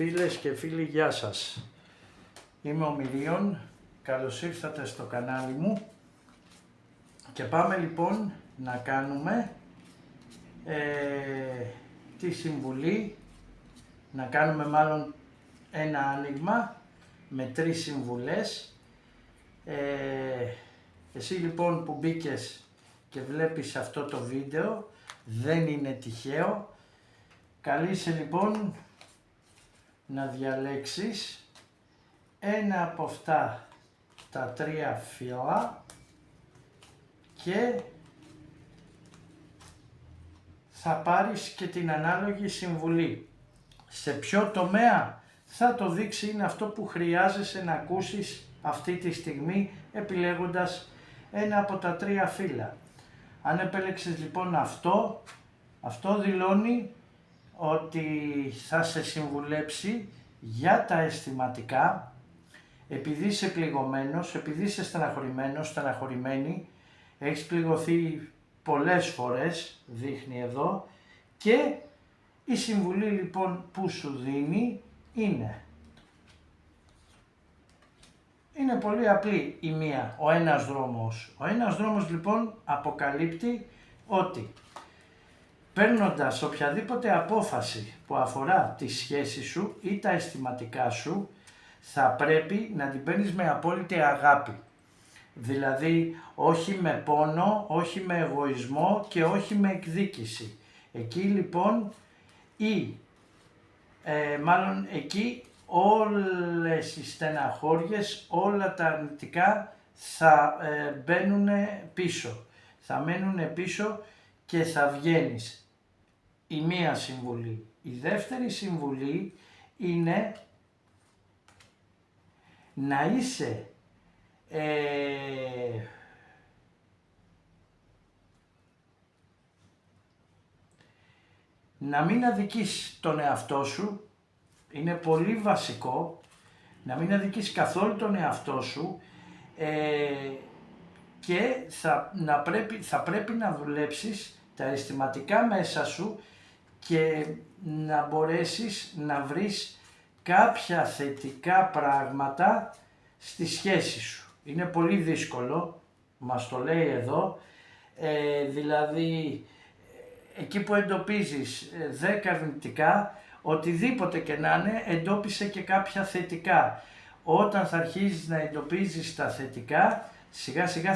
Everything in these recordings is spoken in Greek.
Φίλες και φίλοι, γεια σας. Είμαι ο Μυρίων, καλώς ήρθατε στο κανάλι μου και πάμε λοιπόν να κάνουμε τη συμβουλή, να κάνουμε μάλλον ένα άνοιγμα με 3 συμβουλές. Εσύ λοιπόν που μπήκες και βλέπεις αυτό το βίντεο, δεν είναι τυχαίο. Καλείσαι λοιπόν να διαλέξεις ένα από αυτά τα 3 φύλλα και θα πάρεις και την ανάλογη συμβουλή. Σε ποιο τομέα θα το δείξει, είναι αυτό που χρειάζεσαι να ακούσεις αυτή τη στιγμή επιλέγοντας ένα από τα 3 φύλλα. Αν επέλεξες λοιπόν αυτό δηλώνει ότι θα σε συμβουλέψει για τα αισθηματικά, επειδή είσαι πληγωμένος, επειδή είσαι στεναχωρημένος, στεναχωρημένη, έχεις πληγωθεί πολλές φορές, δείχνει εδώ, και η συμβουλή λοιπόν που σου δίνει είναι πολύ απλή η μία, ο ένας δρόμος. Ο ένας δρόμος λοιπόν αποκαλύπτει ότι παίρνοντας οποιαδήποτε απόφαση που αφορά τη σχέση σου ή τα αισθηματικά σου, θα πρέπει να την παίρνεις με απόλυτη αγάπη. Δηλαδή όχι με πόνο, όχι με εγωισμό και όχι με εκδίκηση. Εκεί λοιπόν εκεί όλες οι στεναχώριες, όλα τα αρνητικά θα μπαίνουν πίσω. Θα μένουν πίσω και θα βγαίνεις. Η μία συμβουλή. Η δεύτερη συμβουλή είναι να είσαι να μην αδικείς τον εαυτό σου. Είναι πολύ βασικό να μην αδικείς καθόλου τον εαυτό σου και θα πρέπει να δουλέψεις τα αισθηματικά μέσα σου και να μπορέσεις να βρεις κάποια θετικά πράγματα στη σχέση σου. Είναι πολύ δύσκολο, μας το λέει εδώ, δηλαδή εκεί που εντοπίζεις 10 αρνητικά, οτιδήποτε και να είναι, εντόπισε και κάποια θετικά. Όταν θα αρχίσεις να εντοπίζεις τα θετικά, σιγά σιγά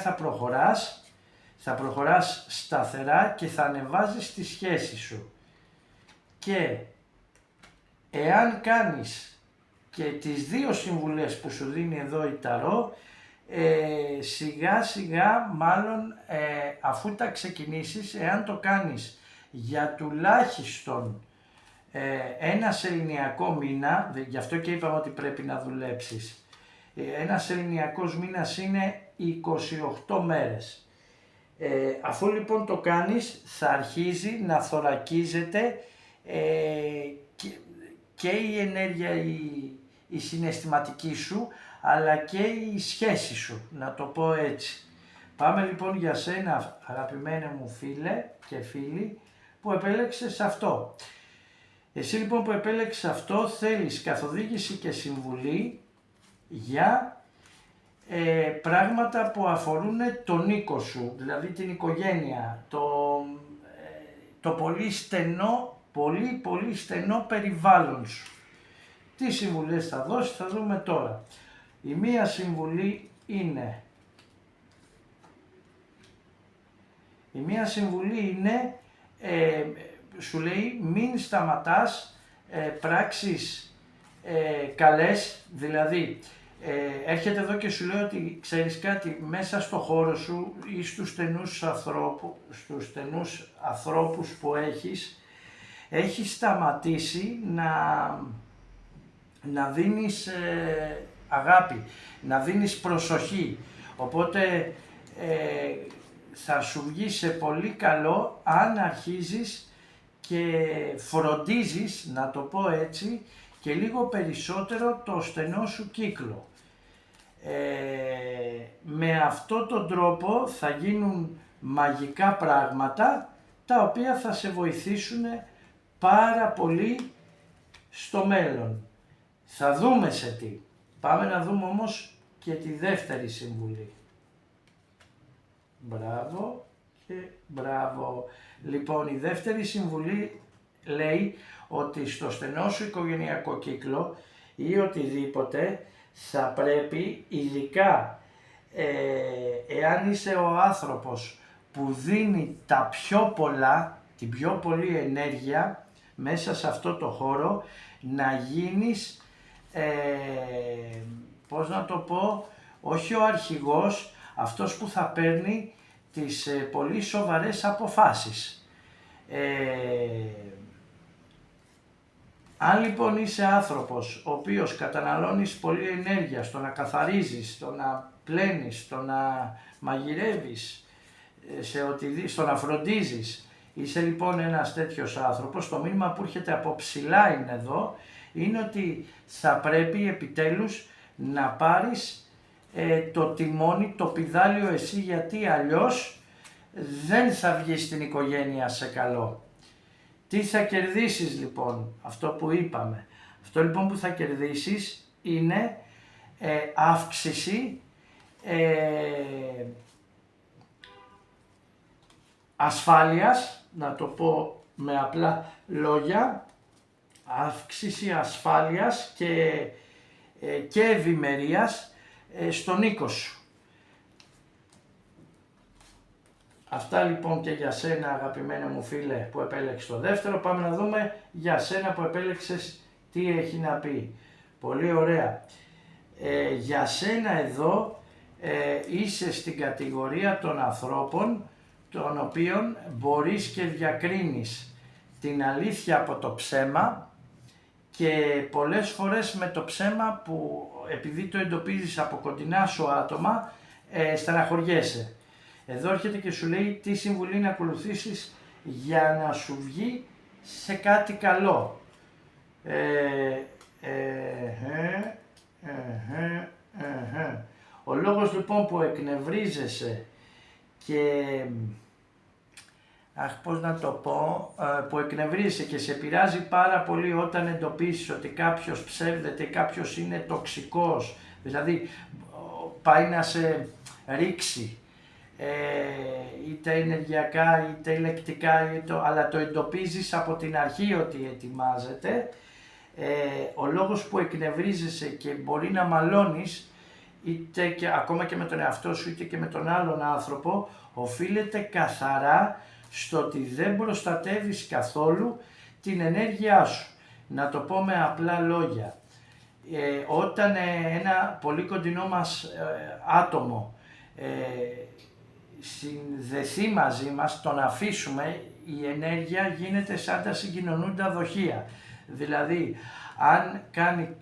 θα προχωράς σταθερά και θα ανεβάζεις τη σχέση σου. Και εάν κάνεις και τις 2 συμβουλές που σου δίνει εδώ η Ταρό, σιγά σιγά μάλλον αφού τα ξεκινήσεις, εάν το κάνεις για τουλάχιστον ένα σεληνιακό μήνα, γι' αυτό και είπαμε ότι πρέπει να δουλέψεις, ένα σεληνιακός μήνας είναι 28 μέρες. Αφού λοιπόν το κάνεις, θα αρχίζει να θωρακίζεται και η ενέργεια η συναισθηματική σου, αλλά και η σχέση σου, να το πω έτσι. Πάμε λοιπόν για σένα, αγαπημένε μου φίλε και φίλοι, που επέλεξες αυτό. Εσύ λοιπόν που επέλεξες αυτό, θέλεις καθοδήγηση και συμβουλή για πράγματα που αφορούν τον οίκο σου, δηλαδή την οικογένεια, το πολύ στενό περιβάλλον σου. Τι συμβουλές θα δώσει, θα δούμε τώρα. Η μία συμβουλή είναι σου λέει μην σταματάς πράξεις καλές, δηλαδή έρχεται εδώ και σου λέει ότι ξέρεις κάτι, μέσα στο χώρο σου ή στους στενούς ανθρώπους που έχεις σταματήσει να δίνεις αγάπη, να δίνεις προσοχή, οπότε θα σου βγει σε πολύ καλό αν αρχίζεις και φροντίζεις, να το πω έτσι, και λίγο περισσότερο το στενό σου κύκλο. Με αυτόν τον τρόπο θα γίνουν μαγικά πράγματα τα οποία θα σε βοηθήσουν πάρα πολύ στο μέλλον. Θα δούμε σε τι. Πάμε να δούμε όμως και τη δεύτερη συμβουλή. Μπράβο και μπράβο. Λοιπόν, η δεύτερη συμβουλή λέει ότι στο στενό σου οικογενειακό κύκλο ή οτιδήποτε θα πρέπει, ειδικά εάν είσαι ο άνθρωπος που δίνει τα πιο πολλά, την πιο πολλή ενέργεια μέσα σε αυτό το χώρο, να γίνεις, πώς να το πω, όχι ο αρχηγός, αυτός που θα παίρνει τις πολύ σοβαρές αποφάσεις. Αν λοιπόν είσαι άνθρωπος ο οποίος καταναλώνεις πολλή ενέργεια στο να καθαρίζεις, στο να πλένεις, στο να μαγειρεύεις, στο να φροντίζεις, είσαι λοιπόν ένας τέτοιος άνθρωπος, το μήνυμα που έρχεται από ψηλά είναι εδώ, είναι ότι θα πρέπει επιτέλους να πάρεις το τιμόνι, το πηδάλιο εσύ, γιατί αλλιώς δεν θα βγεις στην οικογένεια σε καλό. Τι θα κερδίσεις λοιπόν, αυτό που είπαμε. Αυτό λοιπόν που θα κερδίσεις είναι αύξηση ασφάλειας, να το πω με απλά λόγια, αύξηση ασφάλειας και ευημερίας στον οίκο σου. Αυτά λοιπόν και για σένα, αγαπημένο μου φίλε, που επέλεξες το δεύτερο. Πάμε να δούμε για σένα που επέλεξες τι έχει να πει. Πολύ ωραία. Για σένα εδώ είσαι στην κατηγορία των ανθρώπων των οποίων μπορείς και διακρίνεις την αλήθεια από το ψέμα, και πολλές φορές με το ψέμα που επειδή το εντοπίζεις από κοντινά σου άτομα στεναχωριέσαι. Εδώ έρχεται και σου λέει τι συμβουλή να ακολουθήσεις για να σου βγει σε κάτι καλό. Ο λόγος λοιπόν που εκνευρίζεσαι και πώς να το πω, που εκνευρίζεσαι και σε πειράζει πάρα πολύ όταν εντοπίσεις ότι κάποιος ψεύδεται, κάποιος είναι τοξικός, δηλαδή πάει να σε ρίξει, είτε ενεργειακά είτε ηλεκτρικά, αλλά το εντοπίζεις από την αρχή ότι ετοιμάζεται. Ο λόγος που εκνευρίζεσαι και μπορεί να μαλώνεις, είτε και ακόμα και με τον εαυτό σου είτε και με τον άλλον άνθρωπο, οφείλεται καθαρά στο ότι δεν προστατεύεις καθόλου την ενέργειά σου. Να το πω με απλά λόγια. Όταν ένα πολύ κοντινό μας άτομο συνδεθεί μαζί μας, τον αφήσουμε, η ενέργεια γίνεται σαν τα συγκοινωνούντα δοχεία. Δηλαδή, αν κάνει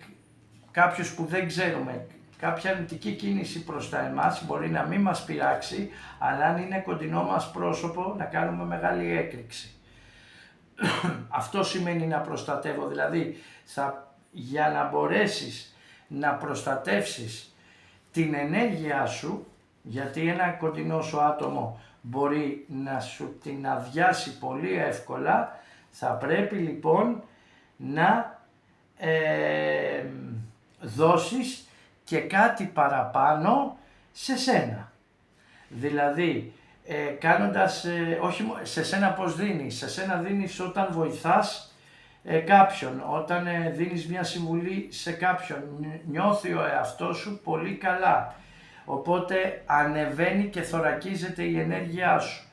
κάποιος που δεν ξέρουμε κάποια αρνητική κίνηση προς τα εμάς, μπορεί να μην μας πειράξει, αλλά αν είναι κοντινό μας πρόσωπο, να κάνουμε μεγάλη έκρηξη. Αυτό σημαίνει να προστατεύω, δηλαδή για να μπορέσεις να προστατεύσεις την ενέργειά σου, γιατί ένα κοντινό σου άτομο μπορεί να σου την αδειάσει πολύ εύκολα, θα πρέπει λοιπόν να δώσεις και κάτι παραπάνω σε σένα. Δηλαδή, κάνοντας, όχι σε σένα πώς δίνεις, σε σένα δίνεις όταν βοηθάς κάποιον, όταν δίνεις μια συμβουλή σε κάποιον, νιώθει ο εαυτός σου πολύ καλά. Οπότε ανεβαίνει και θωρακίζεται η ενέργειά σου.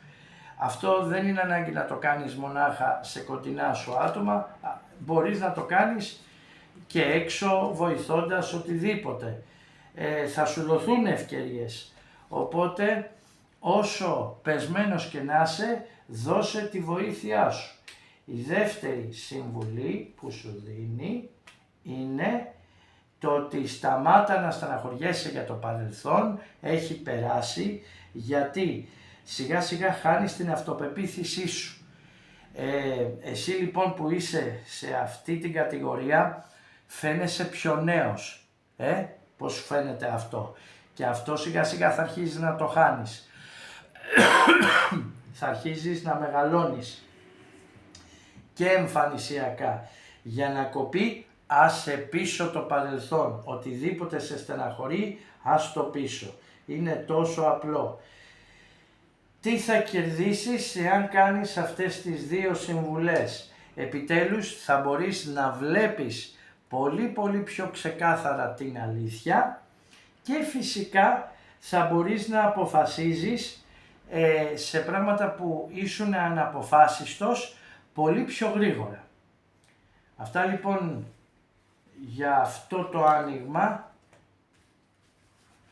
Αυτό δεν είναι ανάγκη να το κάνεις μονάχα σε κοντινά σου άτομα, μπορείς να το κάνεις και έξω βοηθώντας οτιδήποτε. Θα σου δοθούν ευκαιρίες, οπότε όσο πεσμένος και να είσαι, δώσε τη βοήθειά σου. Η δεύτερη συμβουλή που σου δίνει είναι το ότι σταμάτα να στεναχωριέσαι για το παρελθόν, έχει περάσει, γιατί σιγά σιγά χάνεις την αυτοπεποίθησή σου. Εσύ λοιπόν που είσαι σε αυτή την κατηγορία φαίνεσαι πιο νέος. Πώς σου φαίνεται αυτό? Και αυτό σιγά σιγά θα αρχίζεις να το χάνεις. Θα αρχίζεις να μεγαλώνεις και εμφανισιακά. Για να κοπεί άσε πίσω το παρελθόν. Οτιδήποτε σε στεναχωρεί, ας το πίσω. Είναι τόσο απλό. Τι θα κερδίσεις εάν κάνεις αυτές τις δύο συμβουλές? Επιτέλους θα μπορείς να βλέπεις πολύ πιο ξεκάθαρα την αλήθεια και φυσικά θα μπορείς να αποφασίζεις σε πράγματα που ήσουν αναποφάσιστος πολύ πιο γρήγορα. Αυτά λοιπόν για αυτό το άνοιγμα.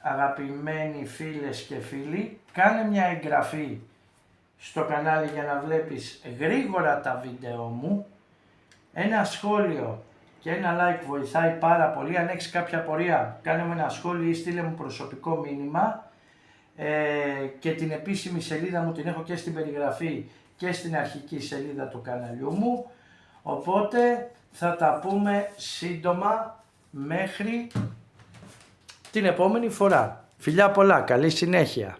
Αγαπημένοι φίλες και φίλοι, κάνε μια εγγραφή στο κανάλι για να βλέπεις γρήγορα τα βίντεο μου. Ένα σχόλιο και ένα like βοηθάει πάρα πολύ. Αν έχεις κάποια απορία, κάνε μου ένα σχόλιο ή στείλε μου προσωπικό μήνυμα. Και την επίσημη σελίδα μου την έχω και στην περιγραφή και στην αρχική σελίδα του καναλιού μου. Οπότε θα τα πούμε σύντομα μέχρι την επόμενη φορά. Φιλιά πολλά, καλή συνέχεια.